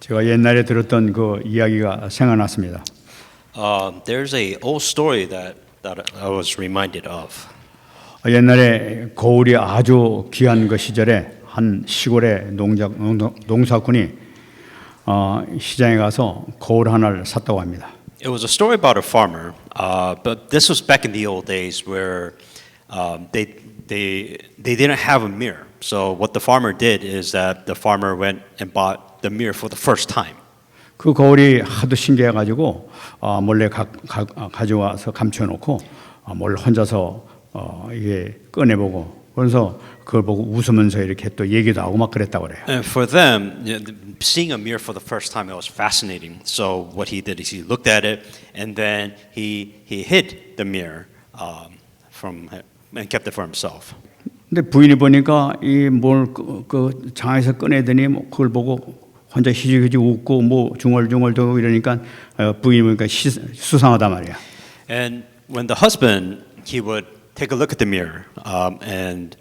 제가 옛날에 들었던 그 이야기가 생각났습니다. There's a old story that I was reminded of. 옛날에 거울이 아주 귀한 그 시절에 한 시골의 농사꾼이 시장에 가서 거울 하나를 샀다고 합니다. It was a story about a farmer, but this was back in the old days where they didn't have a mirror. So what the farmer did is that the farmer went and bought the mirror for the first time. 그 거울이 하도 신기해가지고 몰래 가져와서 감춰놓고 몰래 혼자서 이게 꺼내보고 그래서 그걸 보고 웃으면서 이렇게 또 얘기도 하고 막 그랬다고 그래요. And for them, seeing a mirror for the first time, it was fascinating. So what he did is he looked at it and then he hid the mirror and kept it for himself. 근데 부인이 보니까 이 뭘 그 장에서 꺼내더니 뭐 그걸 보고 혼자 희지희지 웃고 뭐 중얼중얼대고 이러니까 부인이 보니까 수상하단 말이야. And when the husband, he would take a look at the mirror and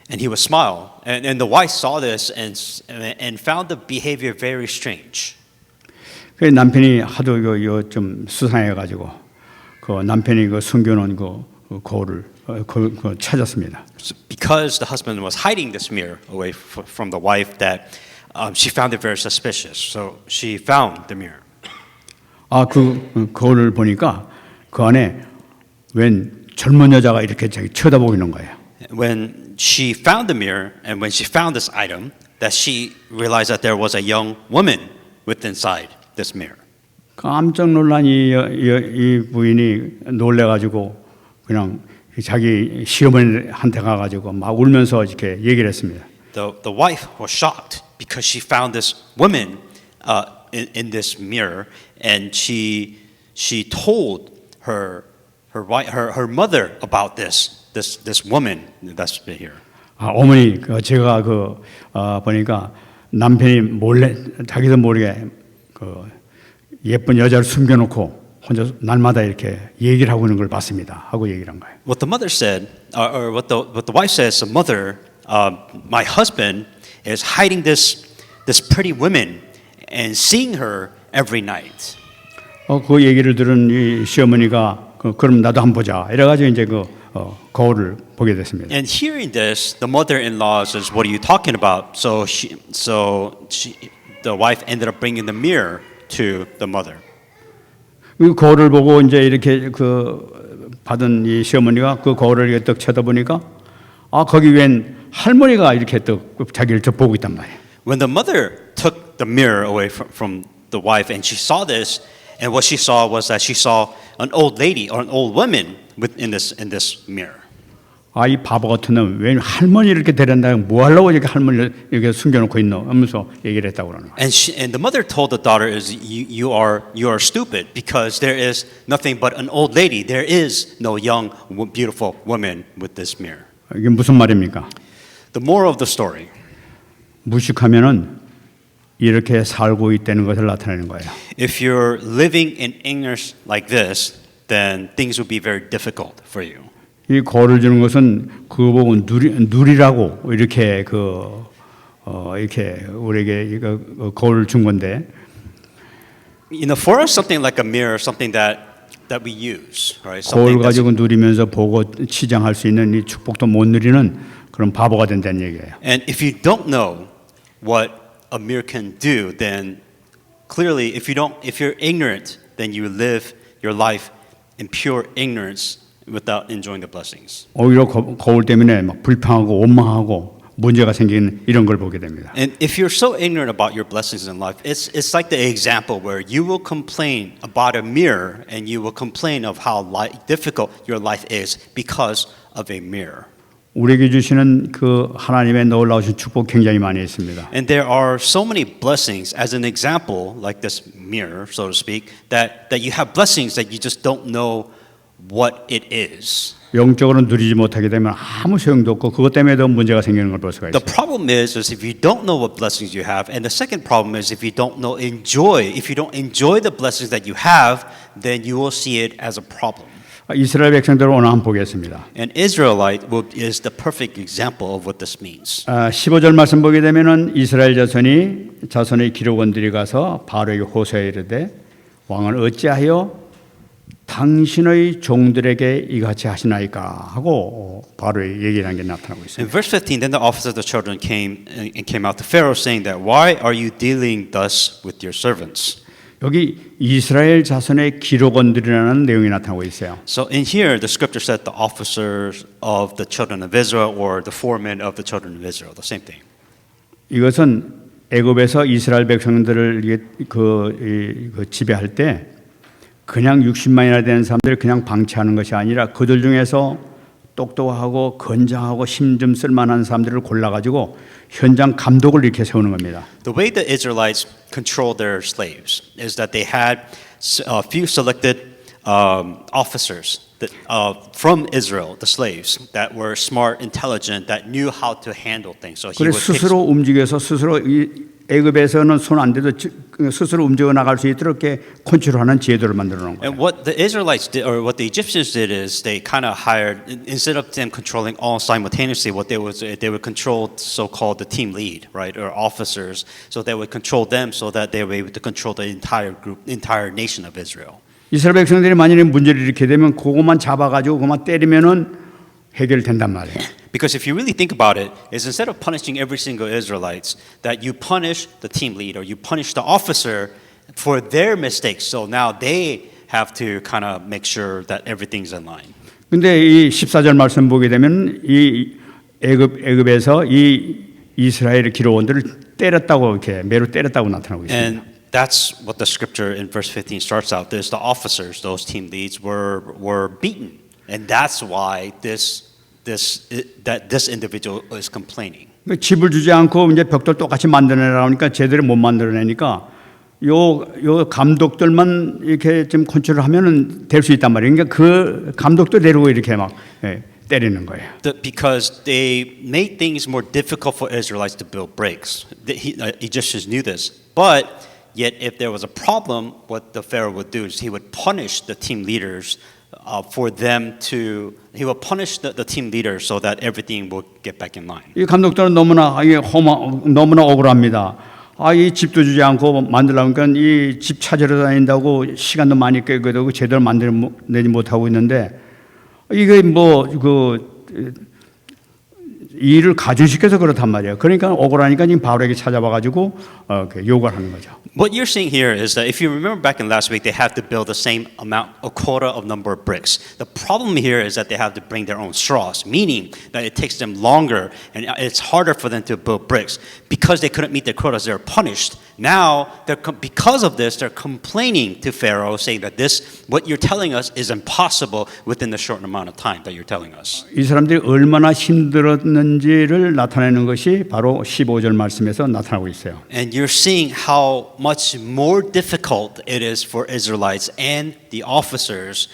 he would smile. And the wife saw this and found the behavior very strange. 그 남편이 하도 이거 좀 수상해가지고 그 남편이 그 숨겨놓은 그 거울을 찾았습니다. Because the husband was hiding this mirror away from the wife, that she found it very suspicious. So she found the mirror. 그 거울을 보니까 그 안에 웬 젊은 여자가 이렇게 자기 쳐다보고 있는 거예요. When she found the mirror and when she found this item, that she realized that there was a young woman within inside this mirror. 깜짝 놀란 이 부인이 놀래가지고 그냥 자기 시어머니한테 가가지고 막 울면서 이렇게 얘기를 했습니다. The wife was shocked because she found this woman in this mirror, and she told her mother about this woman that's here. 어머니, 제가 보니까 남편이 몰래 자기도 모르게 예쁜 여자를 숨겨놓고 혼자 날마다 이렇게 얘기를 하고 있는 걸 봤습니다. 하고 얘기를 한 거예요. What the mother said, or what the wife says, the mother, my husband is hiding this pretty woman and seeing her every night. 그 얘기를 들은 이 시어머니가 그럼 나도 한번 보자. 이래가지고 이제 거울을 보게 됐습니다. And hearing this, the mother-in-law says, "What are you talking about?" So the wife ended up bringing the mirror to the mother. 그 거울을 보고 이제 이렇게 받은 이 시어머니가 그 거울을 이렇게 딱 쳐다보니까 거기 웬 할머니가 이렇게 또 자기를 보고 있단 말이에요. When the mother took the mirror away from the wife and she saw this, and what she saw was that she saw an old lady or an old woman in this mirror. 이 바보 같은 놈 왜 할머니를 이렇게 데려다 뭐 하려고 이렇게 할머니를 이렇게 숨겨놓고 있노 하면서 얘기를 했다고 그러는 거예요. And the mother told the daughter, "Is you are stupid because there is nothing but an old lady. There is no young beautiful woman with this mirror." 이게 무슨 말입니까? The moral of the story. 무식하면은 이렇게 살고 있다는 것을 나타내는 거예요. If you're living in ignorance like this, then things will be very difficult for you. 이 거울을 주는 것은 그거 보고 누리라고 이렇게 이렇게 우리에게 이거 거울을 준 건데. For us, something like a mirror, something that we use, right? 거울 가지고 누리면서 보고 치장할 수 있는 이 축복도 못 누리는 그런 바보가 된다는 얘기예요. And if you don't know what a mirror can do, then clearly, if you're ignorant, then you live your life in pure ignorance without enjoying the blessings. 오히려 거울 때문에 막 불평하고 원망하고 문제가 생기는 이런 걸 보게 됩니다. And if you're so ignorant about your blessings in life, it's like the example where you will complain about a mirror and you will complain of how difficult your life is because of a mirror. 우리에게 주시는 그 하나님의 놀라우신 축복 굉장히 많이 있습니다. And there are so many blessings, as an example, like this mirror, so to speak, that you have blessings that you just don't know what it is. 영적으로 누리지 못하게 되면 아무 소용도 없고 그것 때문에도 문제가 생기는 걸 볼 수가 The 있어요. problem is if you don't know what blessings you have, and the second problem is if you don't enjoy the blessings that you have, then you will see it as a problem. 이스라엘 백성들을 오늘 한번 보겠습니다. An Israelite is the perfect example of what this means. 15절 말씀 보게 되면은 이스라엘 자손의 기록원들이 가서 바로에게 호소하여 이르되 왕은 어찌하여 당신의 종들에게 이같이 하시나이까 하고 바로의 얘기라는 게 나타나고 In 있습니다. verse 15, then the officers of the children came out to Pharaoh, saying that, "Why are you dealing thus with your servants?" 여기 이스라엘 자손의 기록원들이라는 내용이 나타나고 있어요. So in here, the scripture said the officers of the children of Israel or the foremen of the children of Israel, the same thing. 이것은 애굽에서 이스라엘 백성들을 지배할 때 그냥 60만이나 되는 사람들을 그냥 방치하는 것이 아니라 그들 중에서 똑똑하고 건장하고 힘 좀 쓸만한 사람들을 골라가지고 현장 감독을 이렇게 세우는 겁니다. The way the Israelites controlled their slaves is that they had a few selected officers from Israel, the slaves, that were smart, intelligent, that knew how to handle things. So he 그래서 would pick 스스로 움직여서 스스로 애굽에서는 손 안 대도 스스로 움직여 나갈 수 있도록 이렇게 컨트롤하는 제도를 만들어 놓은 거예요. And what the Israelites did, or what the Egyptians did, is they kind of hired, instead of them controlling all simultaneously, what they would control so-called the team lead, right, or officers. So they would control them so that they were able to control the entire group, entire nation of Israel. 이스라엘 백성들이 만약에 문제를 일으키게 되면 그것만 잡아가지고 그것만 때리면은 해결된단 말이에요. Because if you really think about it, is instead of punishing every single Israelites, that you punish the team lead or you punish the officer for their mistakes. So now they have to kind of make sure that everything's in line. 근데 이 14절 말씀 보게 되면 이 애굽에서 이 이스라엘 기록원들을 때렸다고 이렇게 매로 때렸다고 나타나고 있습니다. And that's what the scripture in verse 15 starts out. There's the officers, those team leads were beaten. And that's why this individual is complaining. 집을 주지 않고 이제 벽돌 똑같이 만들어내라 하니까 제대로 못 만들어내니까 요 감독들만 이렇게 좀 컨트롤하면은 될 수 있단 말이에요. 그러니까 그 감독도 데리고 이렇게 막 때리는 거예요. Because they made things more difficult for Israelites to build bricks. The Egyptians knew this, but yet if there was a problem, what the Pharaoh would do is he would punish the team leaders. He will punish the team leaders so that everything will get back in line. 이 감독들은 너무나 억울합니다. 이 집도 주지 않고 만들려니까 이 집 찾으러 다닌다고 시간도 많이 끌게 되고 제대로 만들지 못하고 있는데 이게 일을 가중시켜서 그렇단 말이에요. 그러니까 억울하니까 지금 바로에게 찾아와가지고 요구를 하는 거죠. What you're seeing here is that if you remember back in last week, they have to build the same amount, a quota of number of bricks. The problem here is that they have to bring their own straws, meaning that it takes them longer and it's harder for them to build bricks. Because they couldn't meet their quotas, they're punished. Now, because of this, they're complaining to Pharaoh, saying that what you're telling us is impossible within the short amount of time that you're telling us. 이 사람들이 얼마나 힘들었는지를 나타내는 것이 바로 15절 말씀에서 나타나고 있어요. And you're seeing how much more difficult it is for Israelites and the officers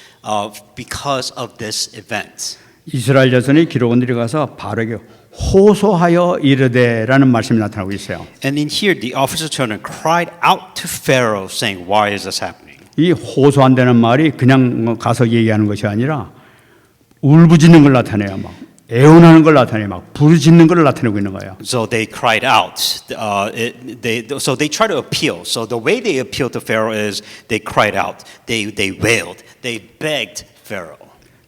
because of this event. 이스라엘 자손의 기록원들이 가서 바로에게 호소하여 이르되라는 말씀이 나타나고 있어요. And in here, the officers' children cried out to Pharaoh, saying, "Why is this happening?" 이 호소한다는 말이 그냥 가서 얘기하는 것이 아니라 울부짖는 걸 나타내요. 막 애원하는 걸 나타내요. 막 부르짖는 걸 나타내고 있는 거예요. So they cried out. So they try to appeal. So the way they appealed to Pharaoh is they cried out. They wailed. They begged Pharaoh.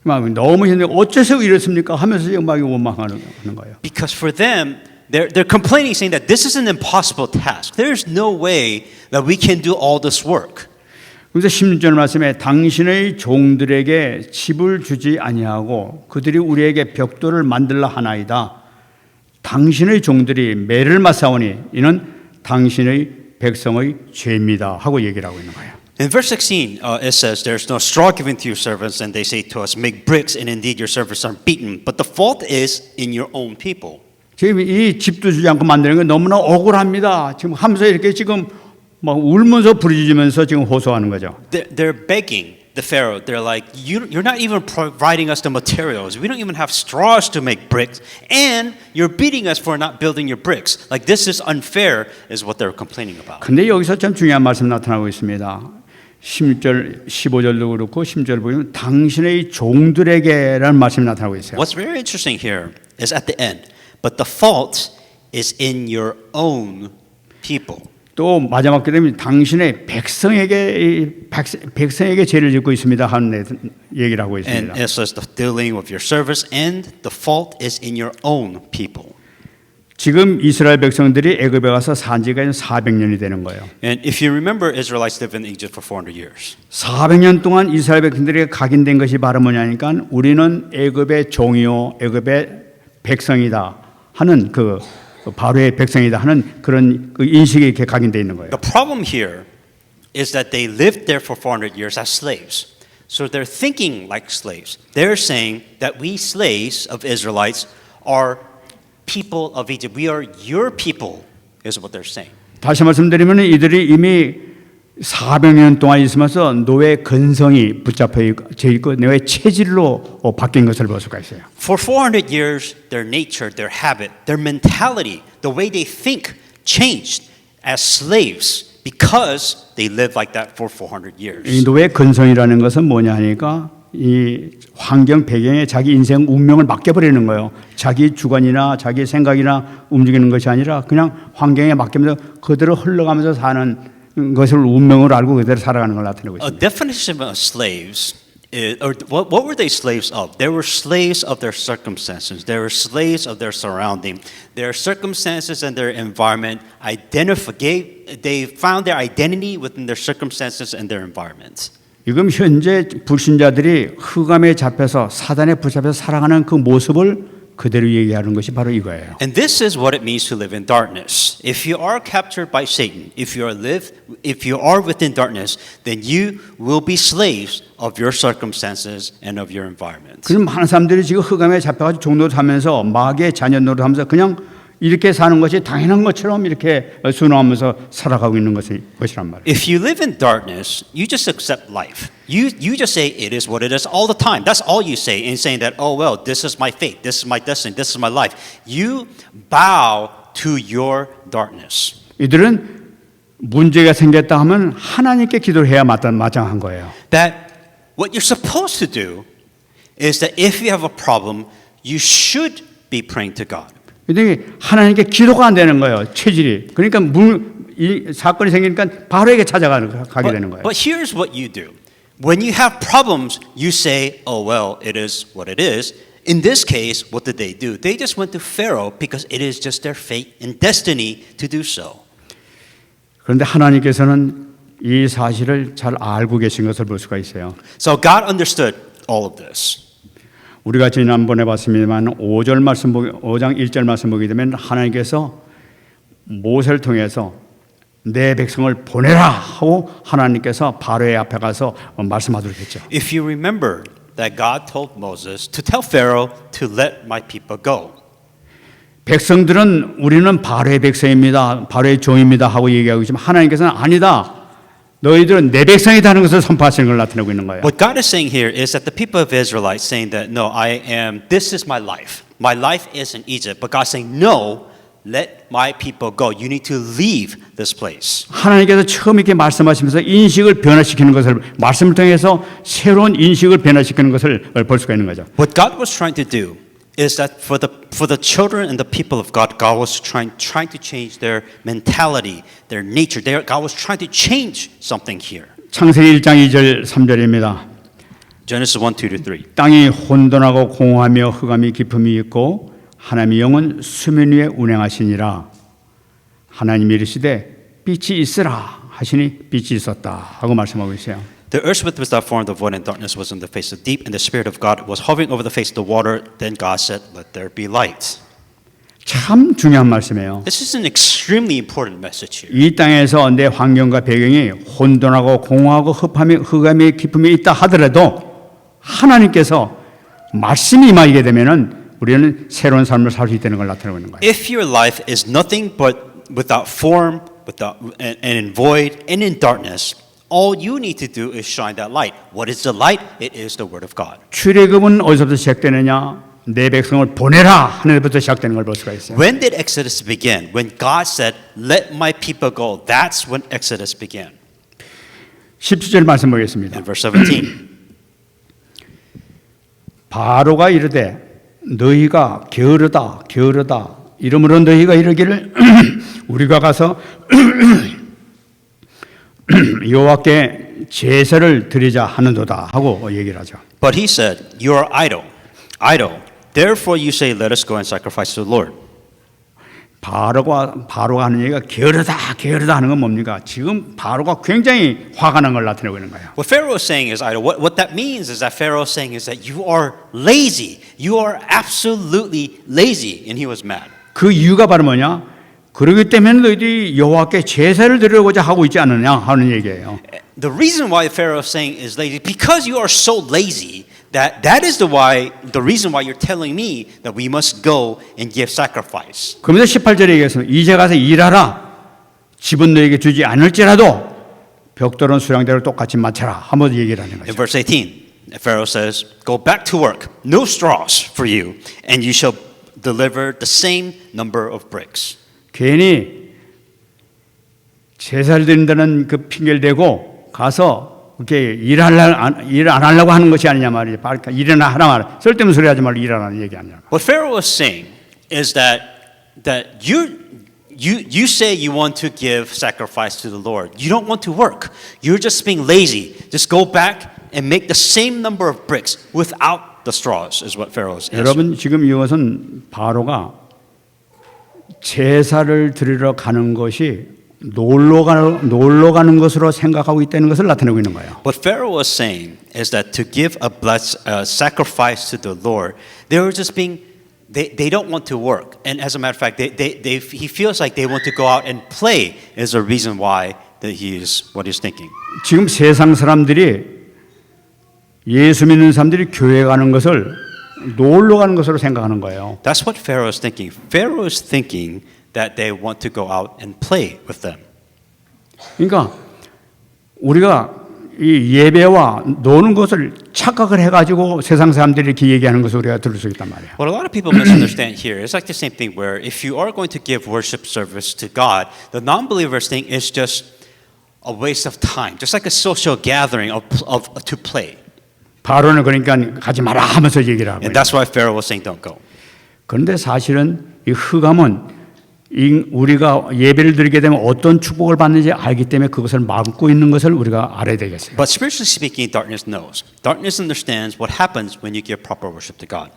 막 너무 힘들어. 어째서 이렇습니까? 하면서 막 원망하는 거예요. Because for them, they're complaining, saying that this is an impossible task. There's no way that we can do all this work. 그래서 16절 말씀에 당신의 종들에게 집을 주지 아니하고 그들이 우리에게 벽돌을 만들라 하나이다. 당신의 종들이 매를 맞사오니 이는 당신의 백성의 죄입니다. 하고 얘기를 하고 있는 거예요. In verse 16, it says, "There's no straw given to your servants, and they say to us, make bricks, and indeed your servants are beaten. But the fault is in your own people." 지금 이 집도 주지 않고 만드는 건 너무나 억울합니다. 지금 하면서 이렇게 지금 막 울면서 부르짖으면서 지금 호소하는 거죠. They're begging the Pharaoh. They're like, you're not even providing us the materials. We don't even have straws to make bricks, and you're beating us for not building your bricks. Like this is unfair, is what they're complaining about. 근데 여기서 참 중요한 말씀 나타나고 있습니다. 10절, 15절도 그렇고 10절 보면 당신의 종들에게라는 말씀이 나타나고 있어요. What's very interesting here is at the end, but the fault is in your own people. 또 마지막 되면 당신의 백성에게 죄를 짓고 있습니다 하는 얘기를 하고 And 있습니다. it says the dealing with your service and the fault is in your own people. 지금 이스라엘 백성들이 애굽에 가서 산 지가 400년이 되는 거예요. And if you remember, Israelites lived in Egypt for 400 years. 400년 동안 이스라엘 백성들이 각인된 것이 바로 뭐냐니까 우리는 애굽의 종이요 애굽의 백성이다 하는 그 바로의 백성이다 하는 그런 그 인식이 이렇게 각인되어 있는 거예요. The problem here is that they lived there for 400 years as slaves. So they're thinking like slaves. They're saying that we slaves of Israelites are people of Egypt. We are your people, is what they're saying. 다시 말씀드리면 이들이 이미 400년 동안 있으면서 노예 근성이 붙잡혀 있고 노예 체질로 바뀐 것을 볼 수가 있어요. For 400 years, their nature, their habit, their mentality, the way they think changed as slaves because they lived like that for 400 이 years. 노예 근성이라는 것은 뭐냐 하니까 이 환경 배경에 자기 인생 운명을 맡겨버리는 거예요. 자기 주관이나 자기 생각이나 움직이는 것이 아니라 그냥 환경에 맡기면서 그대로 흘러가면서 사는 것을 운명으로 알고 그대로 살아가는 걸 나타내고 A 있습니다. definition of slaves, or what were they slaves of? They were slaves of their circumstances. They were slaves of their surrounding. Their circumstances and their environment they found their identity within their circumstances and their environment. 지금 현재 불신자들이 흑암에 잡혀서 사단에 붙잡혀서 살아가는 그 모습을 그대로 얘기하는 것이 바로 이거예요. And this is what it means to live in darkness. If you are captured by Satan, if you are within darkness, then you will be slaves of your circumstances and of your environment. 그럼 많은 사람들이 지금 흑암에 잡혀가지고 종노릇하면서 마귀의 자녀 노릇하면서 그냥 이렇게 사는 것이 당연한 것처럼 이렇게 순화하면서 살아가고 있는 것이란 말이에요. If you live in darkness, you just accept life. You just say it is what it is all the time. That's all you say in saying that, oh well, this is my fate, this is my destiny, this is my life. You bow to your darkness. 이들은 문제가 생겼다 하면 하나님께 기도를 해야 마땅한 거예요. That what you're supposed to do is that if you have a problem, you should be praying to God. 근데 하나님께 기도가 안 되는 거예요. 체질이. 그러니까 이 사건이 생기니까 바로에게 가게 되는 거예요. But here's what you do. When you have problems, you say, oh, well, it is what it is. In this case, what did they do? They just went to Pharaoh because it is just their fate and destiny to do so. 그런데 하나님께서는 이 사실을 잘 알고 계신 것을 볼 수가 있어요. So God understood all of this. 우리가 지난번에 봤습니다만 5장 1절 말씀 보게 되면 하나님께서 모세를 통해서 내 백성을 보내라 하고 하나님께서 바로의 앞에 가서 말씀하도록 했죠. If you remember that God told Moses to tell Pharaoh to let my people go. 백성들은 우리는 바로의 백성입니다. 바로의 종입니다 하고 얘기하고 있지만 하나님께서는 아니다. 너희들은 내 백성이다 하는 것을 선포하시는 걸 나타내고 있는 거예요. What God is saying here is that the people of Israelites saying that no, this is my life. My life is in Egypt. But God's saying no, let my people go. You need to leave this place. 하나님께서 처음 이렇게 말씀하시면서 인식을 변화시키는 것을 말씀을 통해서 새로운 인식을 변화시키는 것을 볼 수가 있는 거죠. What God was trying to do is that for the children and the people of God, God was trying to change their mentality, their nature. God was trying to change something here. 창세기 1장 2절 3절입니다. Genesis 1, 2 to 3. 땅이 혼돈하고 공허하며 흑암이 깊음이 있고 하나님의 영은 수면 위에 운행하시니라. 하나님이 이르시되 빛이 있으라 하시니 빛이 있었다 하고 말씀하고 있어요. The earth without form, the void and darkness was in the face of the deep, and the Spirit of God was hovering over the face of the water. Then God said, let there be light. 참 중요한 말씀이에요. This is an extremely important message here. 이 땅에서 내 환경과 배경이 혼돈하고 공허하고 흑암이 깊음이 있다 하더라도 하나님께서 말씀이 임하게 되면은 우리는 새로운 삶을 살 수 있다는 걸 나타내고 있는 거예요. If your life is nothing but without form, and in void, and in darkness, all you need to do is shine that light. What is the light? It is the Word of God. 출애굽은 어디서부터 시작되느냐? 내 백성을 보내라 하는 데부터 시작되는 걸 볼 수가 있어요. When did Exodus begin? When God said, let my people go. That's when Exodus began. 17절 말씀 보겠습니다. In verse 17. 바로가 이르되 너희가 게으르다 게으르다 이러므로 너희가 이르기를 우리가 가서 여호와께 제사를 드리자 하는도다 하고 얘기를 하죠. But he said, You are idle, idle. Therefore you say, Let us go and sacrifice to the Lord. 바로가 하는 얘기가 게으르다 하는 건 뭡니까? 지금 바로가 굉장히 화가 난 걸 나타내고 있는 거예요. What Pharaoh is saying is idle. What that means is that Pharaoh is saying is that you are lazy. You are absolutely lazy. And he was mad. 그 이유가 바로 뭐냐? 그러기 때문에 너희들이 여호와께 제사를 드리고자 하고 있지 않느냐 하는 얘기예요. The reason why Pharaoh is saying is lazy, because you are so lazy, that is the reason why you're telling me that we must go and give sacrifice. 그러면서 18절에 얘기했습니다. 이제 가서 일하라. 집은 너에게 주지 않을지라도 벽돌은 수량대로 똑같이 맞춰라. 한번 얘기를 하는 In 거죠. verse 18, Pharaoh says, Go back to work, no straws for you, and you shall deliver the same number of bricks. 괜히 제사를 드린다는 그 핑계를 대고 가서 이렇게 일 안 하려고 하는 것이 아니냐 말이죠. 일이나 하라 말. 쓸데없는 소리 하지 말고 일하라는 얘기 아니냐. What Pharaoh was saying is that you say you want to give sacrifice to the Lord. You don't want to work. You're just being lazy. Just go back and make the same number of bricks without the straws, is what Pharaoh is. 여러분 지금 이것은 바로가 제사를 드리러 가는 것이 놀러 가는 것으로 생각하고 있다는 것을 나타내고 있는 거예요. What Pharaoh was saying is that to give a sacrifice to the Lord, they were just being they don't want to work, and as a matter of fact, he feels like they want to go out and play is the reason why that what he's thinking. 지금 세상 사람들이 예수 믿는 사람들이 교회 가는 것을 놀러 가는 것으로 생각하는 거예요. That's what Pharaoh is thinking. Pharaoh is thinking that they want to go out and play with them. 그러니까 우리가 이 예배와 노는 것을 착각을 해가지고 세상 사람들이 이렇게 얘기하는 것을 우리가 들을 수 있단 말이에요. What a lot of people misunderstand here is like the same thing where if you are going to give worship service to God, the non-believers think it's just a waste of time, just like a social gathering to play. 바로는 그러니까 가지 마라 하면서 얘기를 하고. And that's why Pharaoh was saying don't go. 그런데 사실은 이 흑암은 우리가 예배를 드리게 되면 어떤 축복을 받는지 알기 때문에 그것을 막고 있는 것을 우리가 알아야 되겠어요. But spiritually speaking, darkness knows. Darkness understands what happens when you give proper worship to God.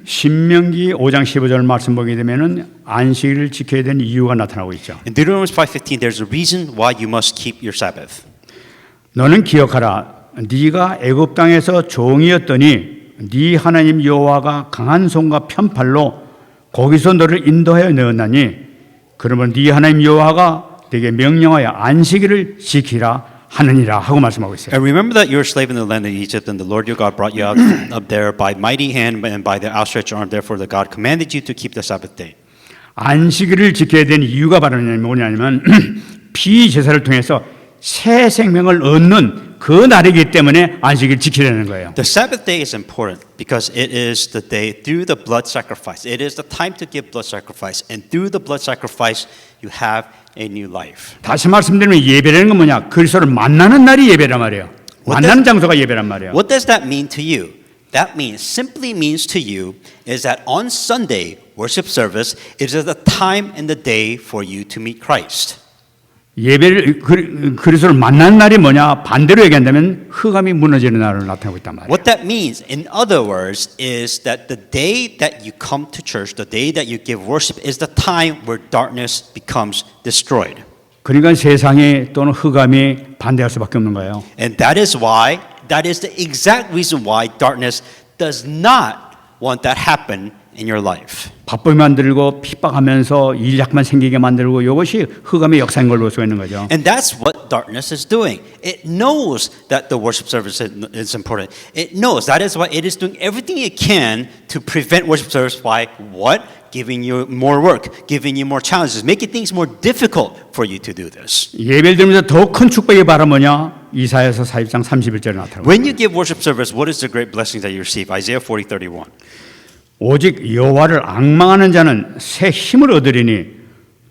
신명기 5장 15절 말씀 보게 되면은 안식일을 지켜야 되는 이유가 나타나고 있죠. In Deuteronomy 5:15, there's a reason why you must keep your Sabbath. 너는 기억하라. 네가 애굽 땅에서 종이었더니 네 하나님 여호와가 강한 손과 편팔로 거기서 너를 인도하여 내었나니 그러면 네 하나님 여호와가 네게 명령하여 안식일을 지키라 하느니라 하고 말씀하고 있어요. And remember that you were a slave in the land of Egypt, and the Lord your God brought you out up there by mighty hand and by the outstretched arm. Therefore, the God commanded you to keep the Sabbath day. 안식일을 지켜야 되는 이유가 바로 뭐냐면 피제사를 통해서 새 생명을 얻는 그 날이기 때문에 안식일을 지키려는 거예요. The Sabbath day is important because it is the day through the blood sacrifice. It is the time to give blood sacrifice, and through the blood sacrifice, you have a new life. 다시 말씀드리면 예배라는 건 뭐냐? 그리스도를 만나는 날이 예배란 말이에요. 만나는 장소가 예배란 말이에요. What does that mean to you? That simply means to you is that on Sunday worship service is the time and the day for you to meet Christ. 예배를 그리스도를 만나는 날이 뭐냐? 반대로 얘기한다면 흑암이 무너지는 날을 나타내고 있단 말이에요. What that means, in other words, is that the day that you come to church, the day that you give worship, is the time where darkness becomes destroyed. 그러니까 세상이 또는 흑암이 반대할 수밖에 없는 거예요. And that is the exact reason why darkness does not want that happen in your life. 바쁘게 만들고 핍박하면서 일약만 생기게 만들고 이것이 흑암의 역사인 걸 볼 수가 있는 거죠. And that's what darkness is doing. It knows that the worship service is important. It knows that is why it is doing everything it can to prevent worship service by what? Giving you more work, giving you more challenges, making things more difficult for you to do this. 예배를 드리면서 더 큰 축복의 바람 뭐냐? 이사야서 40장 31절에 나타나고. When you give worship service, what is the great blessings that you receive? Isaiah 40:31. 오직 여호와를 앙망하는 자는 새 힘을 얻으리니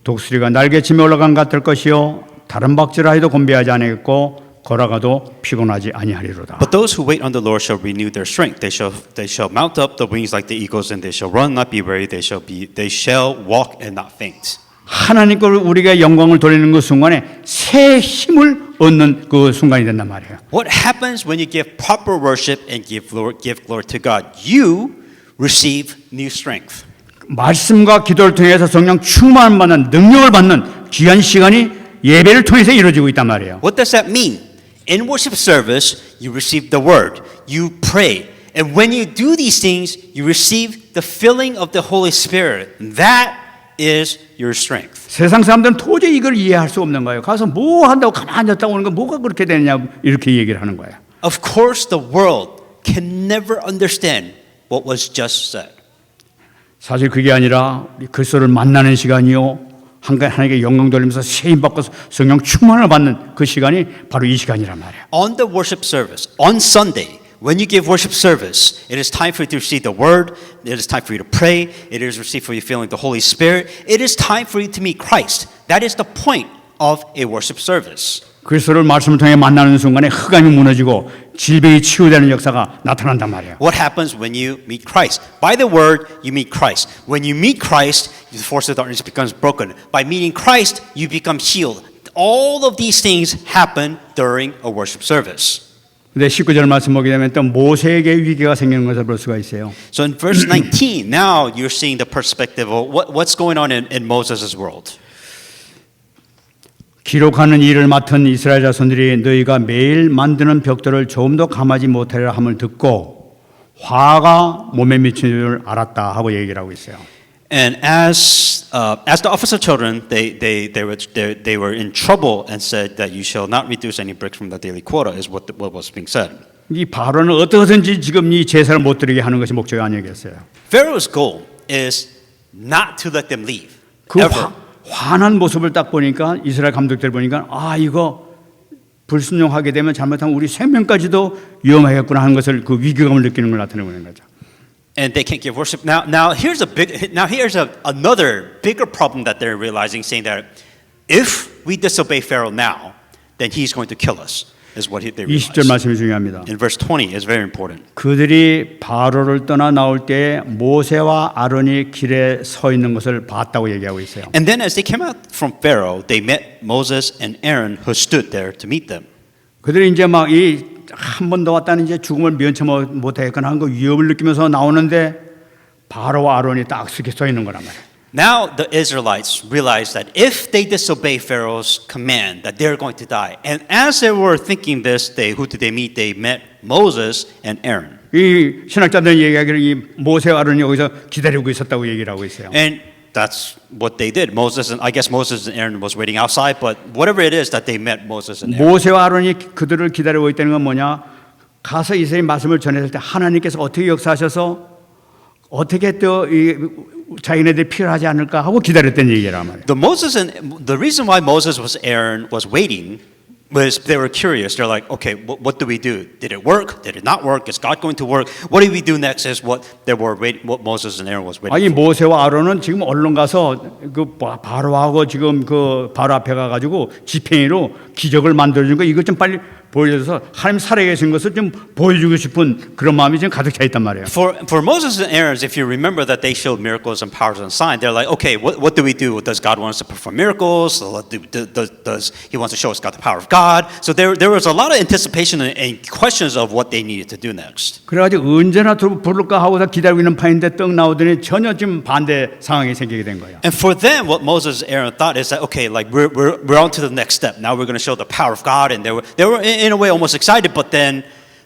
독수리가 날개치며 올라간 것 같을 것이요 다른 박질하여도 곤비하지 아니하겠고 걸어가도 피곤하지 아니하리로다. But those who wait on the Lord shall renew their strength. They shall mount up the wings like the eagles, and they shall run, not be weary. They shall walk and not faint. 하나님께 우리가 영광을 돌리는 그 순간에 새 힘을 얻는 그 순간이 된단 말이에요. What happens when you give proper worship and give glory to God? You receive new strength. 말씀과 기도를 통해서 성령 충만을 받는 능력을 받는 귀한 시간이 예배를 통해서 이루어지고 있단 말이에요. What does that mean? In worship service, you receive the word, you pray, and when you do these things, you receive the filling of the Holy Spirit. That is your strength. 세상 사람들은 도저히 이걸 이해할 수 없는 거예요. 가서 뭐 한다고 가만히 앉았다 오는 거 뭐가 그렇게 되느냐 이렇게 얘기를 하는 거예요. Of course, the world can never understand what was just said. 사실 그게 아니라 그리스도를 만나는 시간이요. 하나님께 영광 돌리면서 세임 받고 성령 충만을 받는 그 시간이 바로 이 시간이란 말이에요. On the worship service, on Sunday, when you give worship service, it is time for you to receive the word, it is time for you to pray, it is receive for you feeling the Holy Spirit, it is time for you to meet Christ. That is the point of a worship service. 그리스도를 말씀을 통해 만나는 순간에 흑암이 무너지고 질병이 치유되는 역사가 나타난단 말이에요. What happens when you meet Christ? By the word, you meet Christ. When you meet Christ, the force of darkness becomes broken. By meeting Christ, you become healed. All of these things happen during a worship service. 근데 19절 말씀 보게 되면 또 모세에게 위기가 생기는 것을 볼 수가 있어요. So in verse 19, now you're seeing the perspective of what's going on in Moses' world. 기록하는 일을 맡은 이스라엘 자손들이 너희가 매일 만드는 벽돌을 조금도 감하지 못하리라 함을 듣고 화가 몸에 미치는 줄 알았다 하고 얘기를 하고 있어요. And as the officer children, they were in trouble and said that you shall not reduce any bricks from the daily quota is what was being said. 이 바로는 어떻게든지 지금 이 제사를 못 드리게 하는 것이 목적이 아니겠어요. Pharaoh's goal is not to let them leave. 그 ever. 화난 모습을 딱 보니까 이스라엘 감독들 보니까 아 이거 불순종하게 되면 잘못하면 우리 생명까지도 위험하겠구나 하는 것을 그 위기감을 느끼는 걸 나타내고 있는 거죠. And they can't give worship. Now here's another bigger problem that they're realizing, saying that if we disobey Pharaoh now, then he's going to kill us. Is what they 20절 realize. 말씀이 중요합니다. In verse 20 is very important. 그들이 바로를 떠나 나올 때 모세와 아론이 길에 서 있는 것을 봤다고 얘기하고 있어요. And then as they came out from Pharaoh, they met Moses and Aaron who stood there to meet them. 그들이 이제 막 이 한 번 더 왔다는 이제 죽음을 면치 못하겠거나 하는 거 위협을 느끼면서 나오는데 바로와 아론이 딱 이렇게 서 있는 거란 말이에요. Now the Israelites realized that if they disobey Pharaoh's command, that they're going to die. And as they were thinking this, who did they meet? They met Moses and Aaron. 이 신학자들은 얘기하기를 이 모세와 아론이 여기서 기다리고 있었다고 얘기를 하고 있어요. And that's what they did. I guess Moses and Aaron was waiting outside, but whatever it is that they met Moses and Aaron. 모세와 아론이 그들을 기다리고 있다는 건 뭐냐? 가서 이스라엘 말씀을 전했을 때 하나님께서 어떻게 역사하셔서 어떻게 또 이 자기네들이 필요하지 않을까 하고 기다렸던 얘기란 말이에요. The reason why Moses Aaron was waiting was they were curious. They're like, okay, what do we do? Did it work? Did it not work? Is God going to work? What do we do next? Is what Moses and Aaron was waiting. 아니 모세와 아론은 지금 얼른 가서 그 바로하고 지금 그 바로 앞에 가가지고 지팡이로 기적을 만들어준 거 이것 좀 빨리 보여줘서 하나님 살아계신 것을 좀 보여주고 싶은 그런 마음이 지금 가득 차 있단 말이에요. For Moses and Aaron, if you remember that they showed miracles and powers and signs, they're like, okay, what do we do? Does God want us to perform miracles? Does He wants to show us God the power of God? So there was a lot of anticipation and questions of what they needed to do next. 그래가지고 언제나 부를까 하고서 기다리고 있는 판인데 떡 나오더니 전혀 지금 반대 상황이 생기게 된 거예요. And for them, what Moses and Aaron thought is that okay, like we're on to the next step. Now we're going to show the power of God, and they were in a way almost excited, but then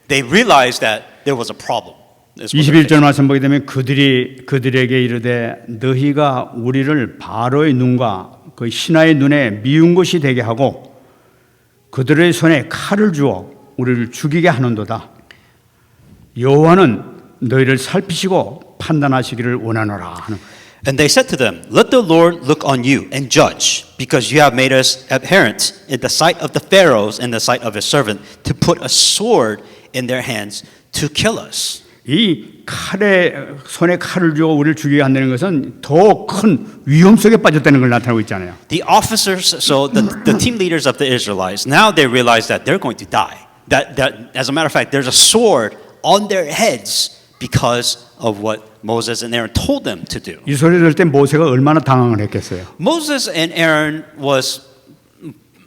they realized that there was a problem. 21절 말씀 보게 되면 그들에게 이르되 너희가 우리를 바로의 눈과 그 신하의 눈에 미운 것이 되게 하고 그들의 손에 칼을 주어 우리를 죽이게 하는도다. 여호와는 너희를 살피시고 판단하시기를 원하노라 하는. And they said to them, let the Lord look on you and judge, because you have made us abhorrent in the sight of the Pharaohs and the sight of his servant, to put a sword in their hands to kill us. 이 손에 칼을 쥐고 우리를 죽이게 한다는 것은 더 큰 위험 속에 빠졌다는 걸 나타내고 있잖아요. The officers, so the team leaders of the Israelites, now they realize that they're going to die. That as a matter of fact, there's a sword on their heads because of what Moses and Aaron told them to do. 이 소리 들을 때 모세가 얼마나 당황을 했겠어요. Moses and Aaron was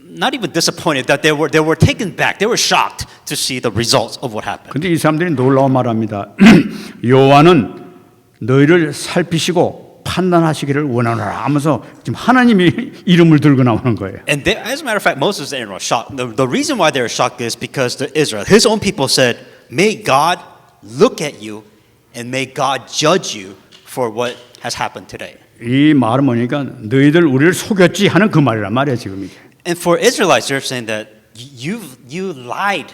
not even disappointed that they were taken back. They were shocked to see the results of what happened. 근데 이 사람들이 놀라운 말합니다. 여호와는 너희를 살피시고 판단하시기를 원하노라 하면서 지금 하나님의 이름을 들고 나오는 거예요. And they, as a matter of fact, Moses and Aaron were shocked. The reason why they were shocked is because Israel, his own people said, "May God look at you, and may God judge you for what has happened today." 이 말은 뭐니까 너희들 우리를 속였지 하는 그 말이란 말이에요 지금 이게. And for Israelites, they're saying that you lied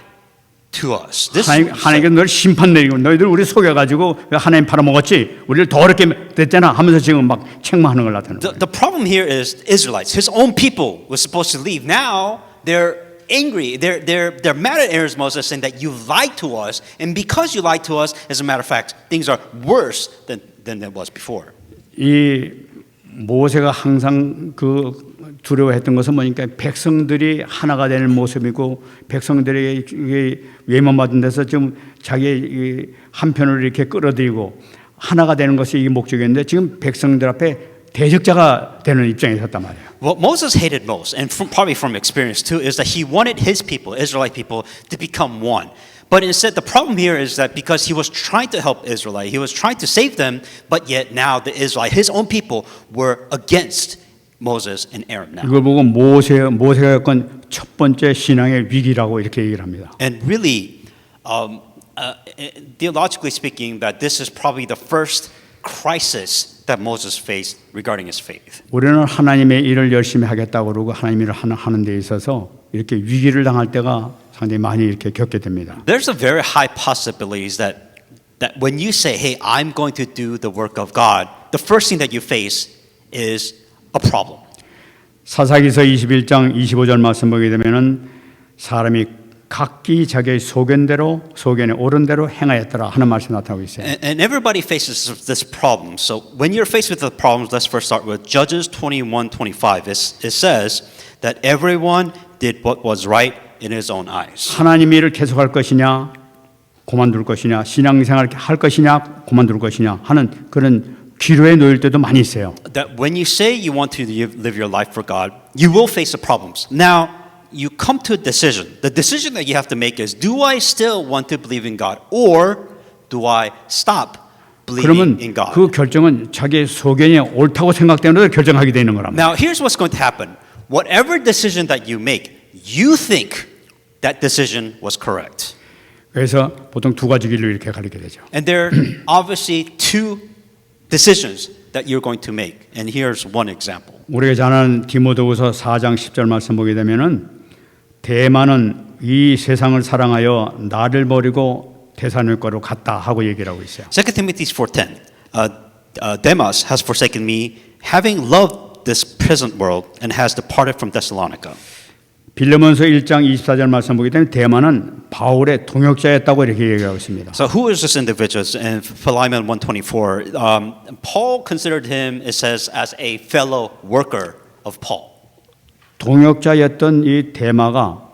to us. 하나님께서 너를 심판 내리고 너희들 우리 속여가지고 하나님 팔아먹었지 우리를 더 어렵게 됐잖아 하면서 지금 막 책망하는 걸 나타내는 거예요. The problem here is Israelites. His own people were supposed to leave. Now they're angry. They're mad at Aaron's Moses, saying that you lied to us, and because you lied to us, as a matter of fact, things are worse than it was before. 이 모세가 항상 그 두려워했던 것은 뭐니까 백성들이 하나가 되는 모습이고 백성들에게 외면받은 데서 좀 자기의 한편으로 이렇게 끌어들이고 하나가 되는 것이 이 목적이었는데 지금 백성들 앞에 대적자가 되는 입장에 섰단 말이에요. What Moses hated most, and probably from experience too, is that he wanted his people, Israelite people, to become one. But instead, the problem here is that because he was trying to help Israelite, he was trying to save them, but yet now the Israelite, his own people, were against Moses and Aaron now. 이걸 보고 모세가 겪은 첫 번째 신앙의 위기라고 이렇게 얘기를 합니다. And really, theologically speaking, that this is probably the first crisis that Moses faced regarding his faith. 우리는 하나님의 일을 열심히 하겠다고 그러고 하나님 일을 하는 데 있어서 이렇게 위기를 당할 때가 상당히 많이 이렇게 겪게 됩니다. There's a very high possibility that when you say, "Hey, I'm going to do the work of God," the first thing that you face is a problem. 사사기서 21장 25절 말씀 보게 되면은 사람이 각기 자기의 소견대로 소견에 옳은 대로 행하였더라 하는 말씀이 나타나고 있어요. And everybody faces this problem. So when you're faced with the problems, let's first start with Judges 21:25. It says that everyone did what was right in his own eyes. 하나님 일을 계속할 것이냐 그만둘 것이냐 신앙생활 할 것이냐 그만둘 것이냐 하는 그런 기로에 놓일 때도 많이 있어요. That when you say you want to live your life for God, you will face the problems. Now, you come to a decision. The decision that you have to make is, do I still want to believe in God, or do I stop 그러면 believing in God? 그 결정은 자기의 소견이 옳다고 생각되는 대로 결정하게 되는 거랍니다. Now, here's what's going to happen. Whatever decision that you make, you think that decision was correct. 그래서 보통 두 가지 길로 이렇게 가리게 되죠. And there are obviously two decisions that you're going to make. And here's one example. 우리가 잘 아는 디모데후서 4장 10절 말씀 보게 되면은 대만은 이 세상을 사랑하여 나를 버리고 데살로니가로 갔다 하고 얘기를 하고 있어요. 2 Timothy 4:10. Demas has forsaken me, having loved this present world, and has departed from Thessalonica. 빌레몬서 1장 24절 말씀 보게 되면 대만은 바울의 동역자였다고 이렇게 얘기하고 있습니다. So who is this individual? In Philemon 1:24, Paul considered him, it says, as a fellow worker of Paul. 동역자였던 이 대마가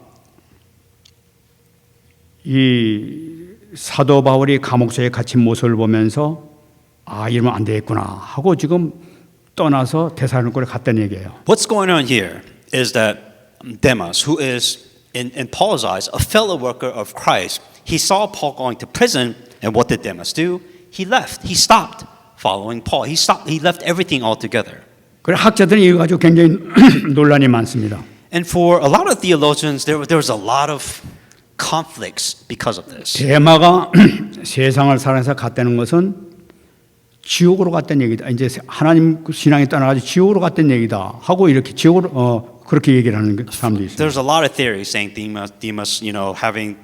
이 사도 바울이 감옥소에 갇힌 모습을 보면서 아 이러면 안 되겠구나 하고 지금 떠나서 데살로니가로 갔다는 얘기예요. What's going on here is that Demas, who is, in Paul's eyes, a fellow worker of Christ, he saw Paul going to prison, and what did Demas do? He left. He stopped following Paul. He left everything altogether. 그래 학자들이 이거 가지고 굉장히 논란이 많습니다. And for a lot of theologians, there was a lot of conflicts because of this. 대마가 세상을 사랑해서 갔다는 것은 지옥으로 갔다는 얘기다. 이제 하나님 신앙이 떠나가지고 지옥으로 갔다는 얘기다 하고 이렇게 지옥으로 그렇게 얘기를 하는 사람도 있어요. There's a lot of theories saying Demas, having,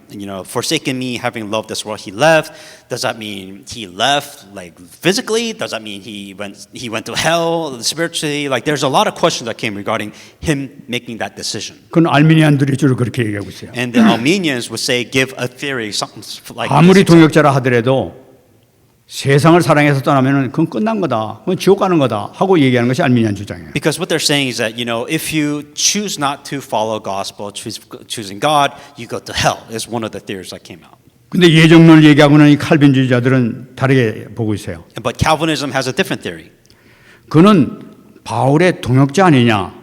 forsaken me, having loved this world, he left. Does that mean he left like physically? Does that mean he went to hell spiritually? Like there's a lot of questions that came regarding him making that decision. 그건 알미니안들이 주로 그렇게 얘기하고 있어요. And the Armenians would say, give a theory, something like 아무리 this. 동역자라 하더라도 세상을 사랑해서 떠나면은 그건 끝난 거다. 그건 지옥 가는 거다. 하고 얘기하는 것이 알미니안 주장이에요. Because what they're saying is that, if you choose not to follow gospel, choosing God, you go to hell, is one of the theories that came out. 근데 예정론을 얘기하고는 이 칼빈주의자들은 다르게 보고 있어요. But Calvinism has a different theory. 그는 바울의 동역자 아니냐.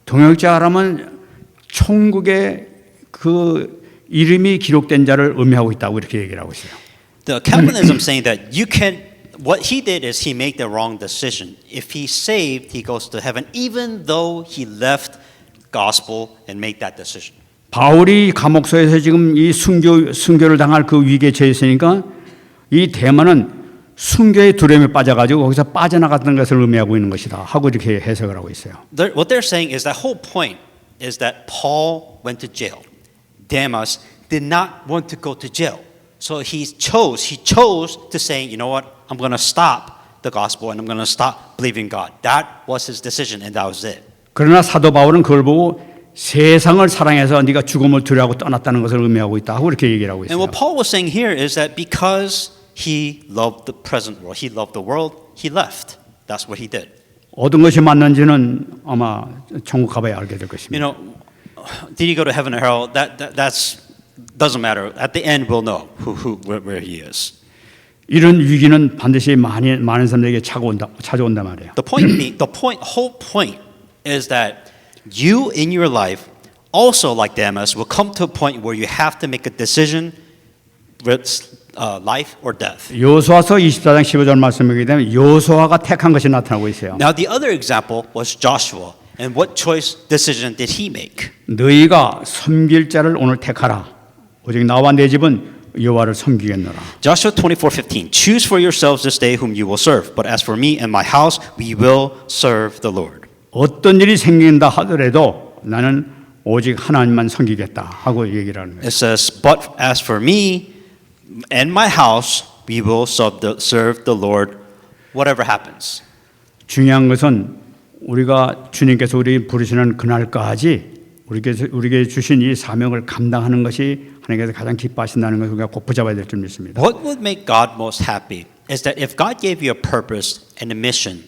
동역자라면 천국에 그 이름이 기록된 자를 의미하고 있다고 이렇게 얘기를 하고 있어요. The Calvinism saying that what he did is he made the wrong decision. If he's saved, he goes to heaven, even though he left gospel and made that decision. 바울이 감옥소에서 지금 이 순교를 당할 그 위기에 처했으니까 이 대만은 순교의 두려움에 빠져가지고 거기서 빠져나갔던 것을 의미하고 있는 것이다 하고 이렇게 해석을 하고 있어요. What they're saying is that whole point is that Paul went to jail. Demas did not want to go to jail. So he chose to say, you know what, I'm going to stop the gospel and I'm going to stop believing God. That was his decision and that was it. 그러나 사도 바울은 그걸 보고 세상을 사랑해서 네가 죽음을 두려워하고 떠났다는 것을 의미하고 있다 하고 이렇게 얘기를 하고 And 있어요. what Paul was saying here is that because he loved the present world, he loved the world, he left. That's what he did. 어떤 것이 맞는지는 아마 천국 가봐야 알게 될 것입니다. Did he go to heaven or hell? That's doesn't matter. At the end, we'll know where he is. 이런 위기는 반드시 많은 사람들에게 찾아온다 말이에요. Whole point is that you in your life, also like Demas, will come to a point where you have to make a decision with life or death. 여호수아서 24장 15절 말씀이기 때문에 여호수아가 택한 것이 나타나고 있어요. Now the other example was Joshua. And what choice decision did he make? 너희가 섬길 자를 오늘 택하라. 오직 나와 내 집은 여호와를 섬기겠노라. Joshua 24:15. Choose for yourselves this day whom you will serve. But as for me and my house, we will serve the Lord. 어떤 일이 생긴다 하더라도 나는 오직 하나님만 섬기겠다 하고 얘기를 하는 거예요. It says, but as for me and my house, we will serve the Lord whatever happens. 중요한 것은 우리가 주님께서 우리 부르시는 그날까지 우리에게 주신 이 사명을 감당하는 것이 하나님께서 가장 기뻐하신다는 것을 우리가 꼭 붙잡아야 될 줄 믿습니다. What would make God most happy is that if God gave you a purpose and a mission,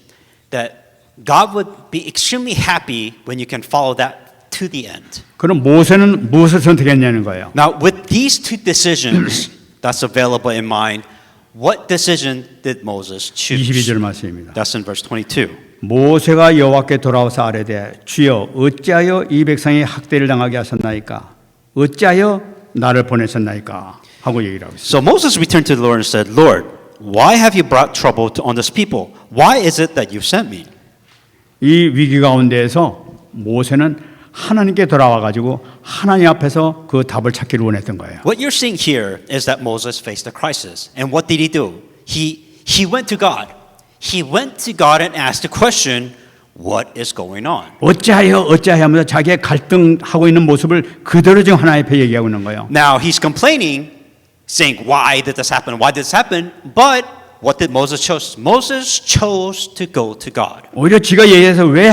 that God would be extremely happy when you can follow that to the end. 그럼 모세는 무엇을 선택했냐는 거예요. Now, with these two decisions that's available in mind, what decision did Moses choose? 22절 말씀입니다. That's in verse 22. 모세가 여호와께 돌아와서 아뢰되 주여 어찌하여 이 백성이 학대를 당하게 하셨나이까 어찌하여 나를 보내셨나이까 하고 얘기를 하고 있어요. So Moses returned to the Lord and said, Lord, why have you brought trouble on this people? Why is it that you sent me? 이 위기 가운데에서 모세는 하나님께 돌아와 가지고 하나님 앞에서 그 답을 찾기를 원했던 거예요. What you're seeing here is that Moses faced a crisis. And what did he do? He went to God. He went to God and asked the question, what is going on? 어찌하여 하면서 자기의 갈등하고 있는 모습을 그대로 지금 하나님 앞에 얘기하고 있는 거예요. Now he's complaining, saying, why did this happen? Why did this happen? But what did Moses choose? Moses chose to go to God. 오히려 지가 얘기해서 왜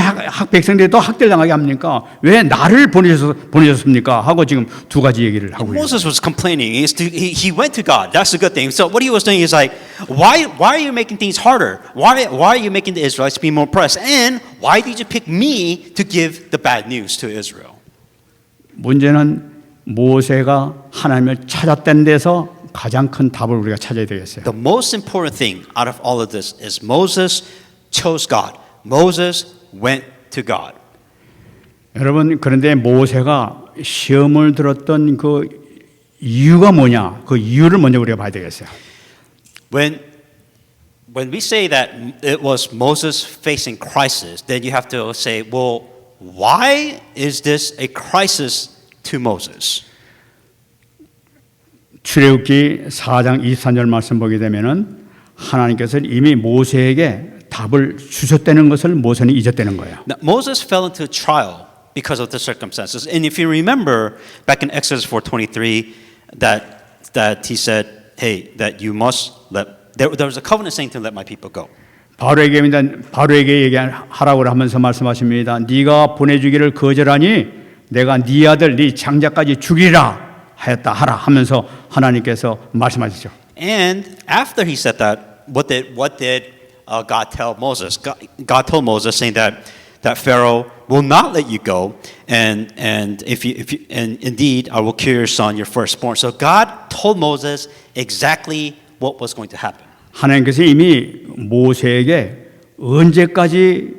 백성들이 또 학대를 당하게 합니까? 왜 나를 보내셨습니까? 하고 지금 두 가지 얘기를 하고 있어요. Moses was complaining. He went to God. That's a good thing. So what he was doing is like, why are you making things harder? Why are you making the Israelites be more oppressed? And why did you pick me to give the bad news to Israel? 문제는 모세가 하나님을 찾았던 데서 가장 큰 답을 우리가 찾아야 되겠어요. The most important thing out of all of this is Moses chose God. Moses went to God. 여러분 그런데 모세가 시험을 들었던 그 이유가 뭐냐? 그 이유를 먼저 우리가 봐야 되겠어요. When we say that it was Moses facing crisis, then you have to say, well, why is this a crisis to Moses? 출애굽기 4장 23절 말씀 보게 되면은 하나님께서 이미 모세에게 답을 주셨다는 것을 모세는 잊었다는 거예요. Now, Moses fell into trial because of the circumstances. And if you remember back in Exodus 4:23 that he said, hey, that you must there was a covenant saying to let my people go. 바로에게 얘기하라고 하면서 말씀하십니다. 네가 보내주기를 거절하니 내가 네 아들 네 장자까지 죽이라 하였다 하라 하면서 하나님께서 말씀하시죠. And after he said that, what did God tell Moses? God told Moses saying that Pharaoh will not let you go, and indeed I will kill your son, your firstborn. So God told Moses exactly what was going to happen. 하나님께서 이미 모세에게 언제까지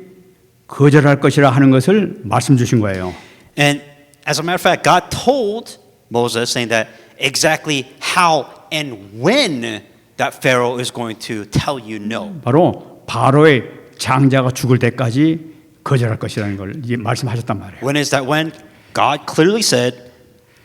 거절할 것이라 하는 것을 말씀 주신 거예요. And as a matter of fact, God told Moses saying that exactly how and when that Pharaoh is going to tell you no. 바로 바로의 장자가 죽을 때까지 거절할 것이라는 걸 말씀하셨단 말이에요. When is that when? God clearly said,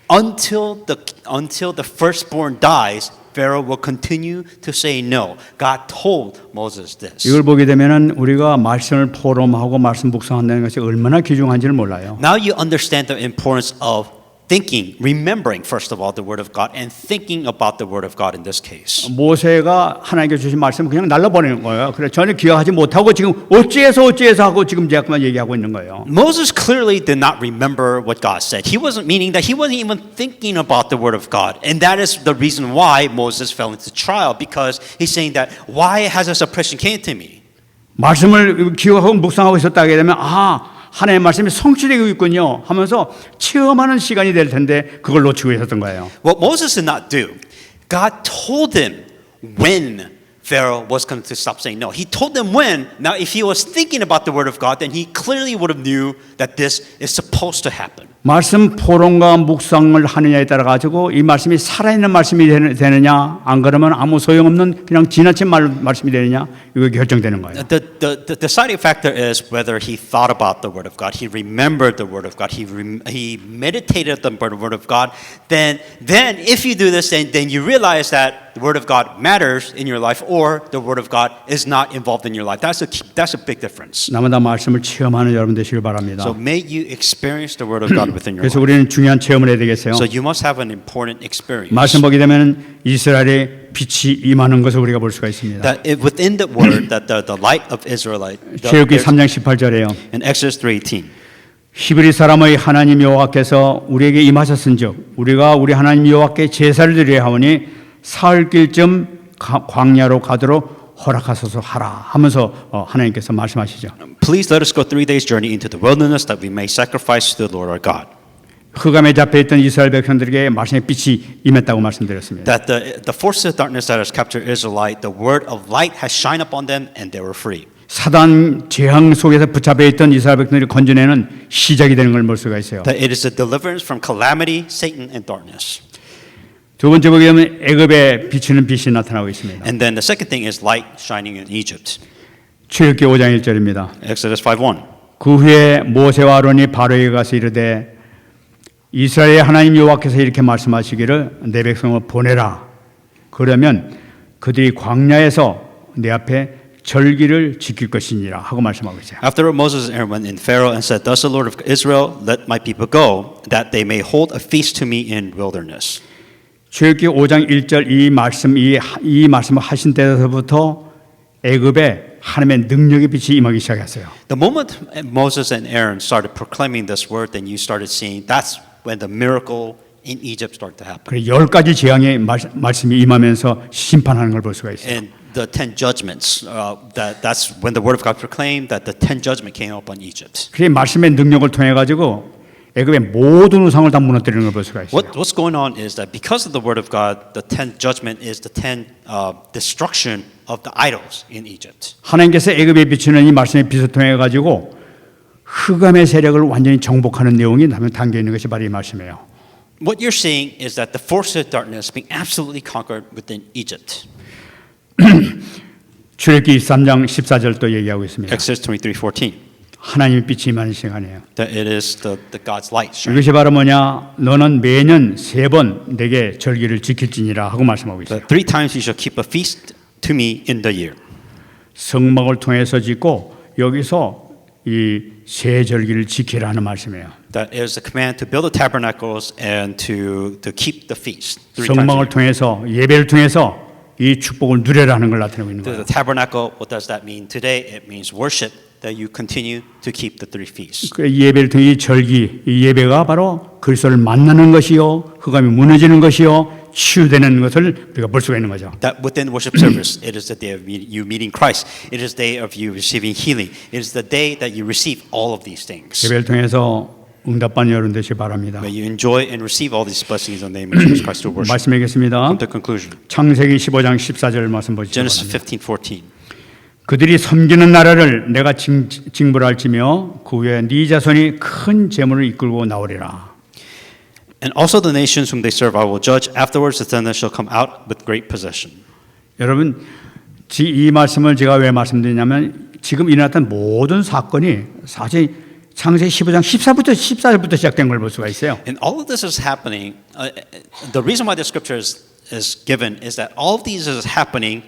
until the firstborn dies, Pharaoh will continue to say no. God told Moses this. 이걸 보게 되면은 우리가 말씀을 포럼하고 말씀 묵상한다는 것이 얼마나 귀중한지를 몰라요. Now you understand the importance of thinking, remembering first of all the word of God and thinking about the word of God in this case. 모세가 하나님께 주신 말씀을 그냥 날려버리는 거예요. 그래 전혀 기억하지 못하고 지금 어찌해서 하고 지금 자꾸만 얘기하고 있는 거예요. Moses clearly did not remember what God said. He wasn't meaning that he wasn't even thinking about the word of God. And that is the reason why Moses fell into trial, because he's saying that why has this oppression came to me? 말씀을 기억하고 묵상하고 있었다게 되면 하나님의 말씀이 성취되고 있군요 하면서 체험하는 시간이 될 텐데 그걸 놓치고 있었던 거예요. What Moses did not do, God told him when Pharaoh was going to stop saying no. He told them when. Now, if he was thinking about the word of God, then he clearly would have knew that this is supposed to happen. 말씀 포럼과 묵상을 하느냐에 따라 가지고 이 말씀이 살아있는 말씀이 되느냐 안 그러면 아무 소용없는 그냥 지나친 말씀이 되느냐 이거 결정되는 거예요. The deciding factor is whether he thought about the word of God, he remembered the word of God, he meditated the word of God. Then if you do this, then you realize that the word of God matters in your life, or the word of God is not involved in your life. That's a big difference. 나마다 말씀을 체험하는 여러분 되시길 바랍니다. So may you experience the word of God within your 그래서 life. 우리는 중요한 체험을 해야 되겠어요. So you must have an important experience. 말씀 보게 되면 이스라엘의 빛이 임하는 것을 우리가 볼 수가 있습니다. That within the word, that the light of Israelite. 출애굽기 3장 18절에요. In Exodus 3:18. 히브리 사람의 하나님 여호와께서 우리에게 임하셨은즉 우리가 우리 하나님 여호와께 제사를 드려야 하오니 사흘길쯤 광야로 가도록 허락하소서 하라 하면서 하나님께서 말씀하시죠. Please let us go 3 days journey into the wilderness that we may sacrifice to the Lord our God. 흑암에 잡혀 있던 이스라엘 백성들에게 말씀의 빛이 임했다고 말씀드렸습니다. That the forces of darkness that has captured Israelite, the word of light has shined upon them and they were free. 사단 재앙 속에서 붙잡혀 있던 이스라엘 백성들을 건져내는 시작이 되는 걸 볼 수가 있어요. That it is a deliverance from calamity, Satan, and darkness. 두 번째 보게 되면 애굽에 비추는 빛이 나타나고 있습니다. And then the second thing is light shining in Egypt. 출애굽기 5장 1절입니다. Exodus 5:1. 그 후에 모세와 아론이 바로에게 가서 이르되 이스라엘의 하나님 여호와께서 이렇게 말씀하시기를 내 백성을 보내라. 그러면 그들이 광야에서 내 앞에 절기를 지킬 것이니라 하고 말씀하고 있어요. Afterward Moses and Aaron went in Pharaoh and said, Thus the Lord of Israel, let my people go, that they may hold a feast to me in wilderness. 출애굽기 5장 1절 이 말씀을 하신 때부터 애굽에 하나님의 능력의 빛이 임하기 시작했어요. The moment Moses and Aaron started proclaiming this word, then you started seeing that's when the miracle in Egypt started to happen. 그래 10가지 재앙의 말씀이 임하면서 심판하는 걸 볼 수가 있어요. And the 10 judgments, that's when the word of God proclaimed that the 10 judgment came upon Egypt. 그 말씀의 능력을 통해 가지고 애굽의 모든 우상을 다 무너뜨리는 걸 볼 수가 있어요. What's going on is that because of the word of God, the 10th judgment is the 10 destruction of the idols in Egypt. 하나님께서 애굽에 비추는 이 말씀의 빛을 통해 가지고 흑암의 세력을 완전히 정복하는 내용이 담겨 있는 것이 바로 이 말씀이에요. What you're seeing is that the forces of darkness being absolutely conquered within Egypt. 출애굽기 3장 14절 얘기하고 있습니다. Exodus 23:14. 하나님의 빛이 임하는 시간이에요. That it is the God's light shining. 이것이 바로 뭐냐? 너는 매년 3번 내게 절기를 지킬지니라 하고 말씀하고 있어요. That 3 times you shall keep a feast to me in the year. 성막을 통해서 짓고 여기서 이 세 절기를 지키라 하는 말씀이에요. That is the command to build the tabernacles and to keep the feast. 3 times a 성막을 year. 통해서 예배를 통해서 이 축복을 누려라는 걸 나타내고 있는 거예요. The tabernacle, what does that mean today? It means worship, that you continue to keep the 3 feasts. 그 예배를 통해 이 절기, 이 예배가 바로 그리스도를 만나는 것이요, 흑암이 무너지는 것이요, 치유되는 것을 우리가 볼 수가 있는 거죠. That within worship service, it is the day of you meeting Christ. It is the day of you receiving healing. It is the day that you receive all of these things. 예배를 통해서 응답받는 여러분 되시기 바랍니다. May you enjoy and receive all these blessings in the name of Jesus Christ through worship. 말씀하겠습니다. Come to conclusion. 창세기 15장 14절 말씀 보시기 Genesis 바랍니다. 15:14. 그들이 섬기는 나라를 내가 징벌할지며 그 후에 네 자손이 큰 재물을 이끌고 나오리라. And also the nations whom they serve I will judge. Afterwards the descendants shall come out with great possession. 여러분, 이 말씀을 제가 왜 말씀드리냐면 지금 일어났던 모든 사건이 사실 창세기 15장 14절부터 시작된 걸 볼 수가 있어요. And all of this is happening. The reason why the scripture is given is that all of these is happening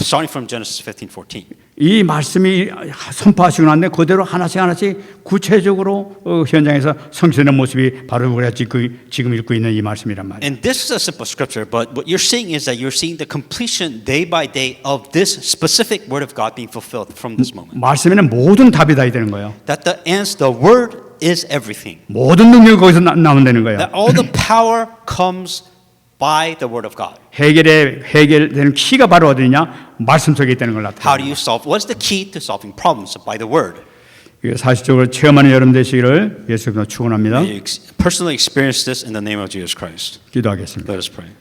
starting from Genesis 15:14. 이 말씀이 선포하시고 난데 그대로 하나씩 구체적으로 현장에서 성취되는 모습이 바로 우리가 지금 읽고 있는 이 말씀이란 말이에요. And this is a simple scripture, but what you're seeing is that you're seeing the completion day by day of this specific word of God being fulfilled from this moment. 말씀에는 모든 답이 다 되는 거예요. That the word is everything. 모든 능력이 거기서 나온다는 거예요. That all the power comes by the word of God. 해결되는 키가 바로 어디냐? 말씀 속에 있다는 걸 How 나타내요. do you solve? What's the key to solving problems? By the word. 이게 사실적으로 체험하는 여러분 되시기를 예수님으로 축원합니다. May you personally experience this in the name of Jesus Christ. 기도하겠습니다. Let us pray.